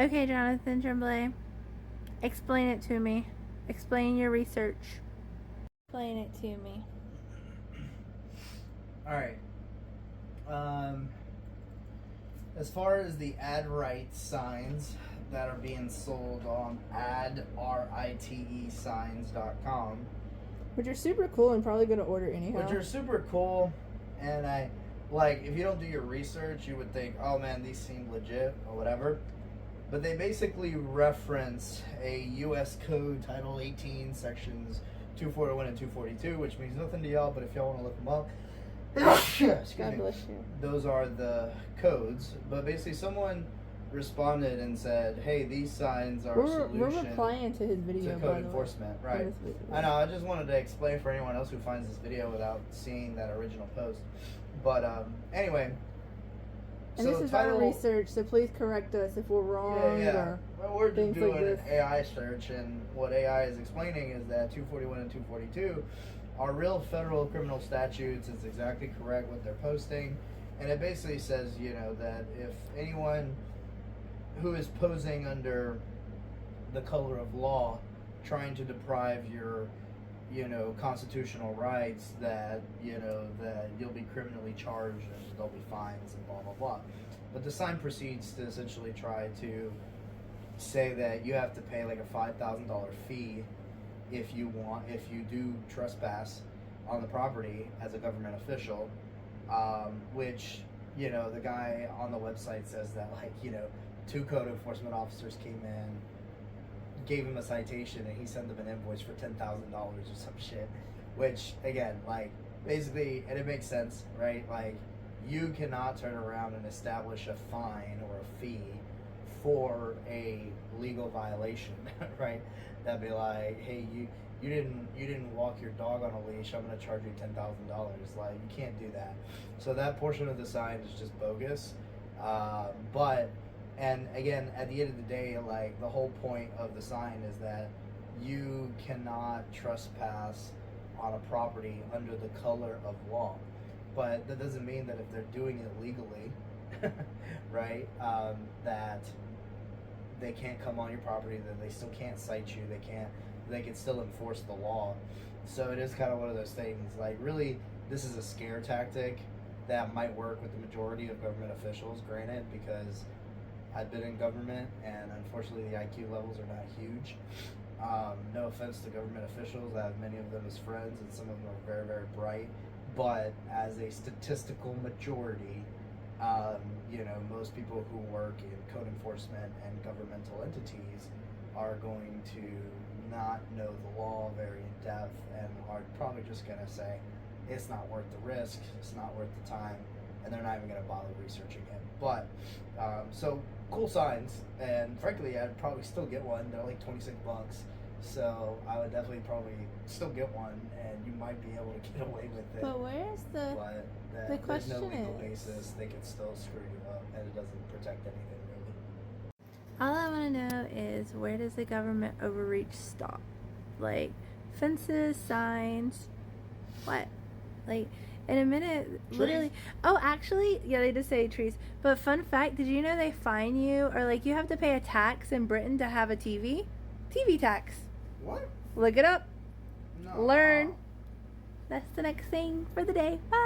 Okay, Jonathan Tremblay. Explain it to me. Explain your research. Explain it to me. Alright. As far as the ad right signs that are being sold on adritesigns.com, Which are super cool and probably going to order anyhow. which are super cool, and if you don't do your research, you would think, oh man, these seem legit or whatever. But they basically reference a U.S. Code Title 18, Sections 241 and 242, which means nothing to y'all, but if y'all want to look them up, God bless you. those are the codes. But basically someone responded and said, hey, these signs are a solution we're replying to his video, to code enforcement. Right. I know, I just wanted to explain for anyone else who finds this video without seeing that original post. But anyway, and so this is our research, so please correct us if we're wrong. Or well, we're just doing like an AI search, and what AI is explaining is that 241 and 242 are real federal criminal statutes. It's exactly correct what they're posting, and it basically says, that if anyone who is posing under the color of law, trying to deprive your constitutional rights, that you'll be criminally charged and there'll be fines and blah blah blah. But the sign proceeds to essentially try to say that you have to pay like a $5,000 fee if you do trespass on the property as a government official, which the guy on the website says that 2 code enforcement officers came in, gave him a citation, and he sent them an invoice for $10,000 or some shit. Which again, basically, and it makes sense, right? You cannot turn around and establish a fine or a fee for a legal violation, right? That'd be like, hey, you didn't walk your dog on a leash, I'm gonna charge you $10,000. You can't do that. So that portion of the sign is just bogus. And again, at the end of the day, the whole point of the sign is that you cannot trespass on a property under the color of law. But that doesn't mean that if they're doing it legally, right, that they can't come on your property, that they still can't cite you, they can still enforce the law. So it is kind of one of those things, really, this is a scare tactic that might work with the majority of government officials, granted, because I've been in government, and unfortunately the IQ levels are not huge. No offense to government officials, I have many of them as friends, and some of them are very, very bright. But as a statistical majority, most people who work in code enforcement and governmental entities are going to not know the law very in depth, and are probably just going to say, it's not worth the risk, it's not worth the time, and they're not even going to bother researching it. But, so, cool signs, and frankly, I'd probably still get one. They're like $26, so I would definitely probably still get one, and you might be able to get away with it. But where's the question? There's no legal basis. They can still screw you up, and it doesn't protect anything really. All I want to know is, where does the government overreach stop? Fences, signs, what? In a minute, Trees. literally. Oh, actually, yeah, they did say trees. But fun fact, did you know they fine you, or you have to pay a tax in Britain to have a TV? TV tax. What? Look it up. No. Learn. That's the next thing for the day. Bye.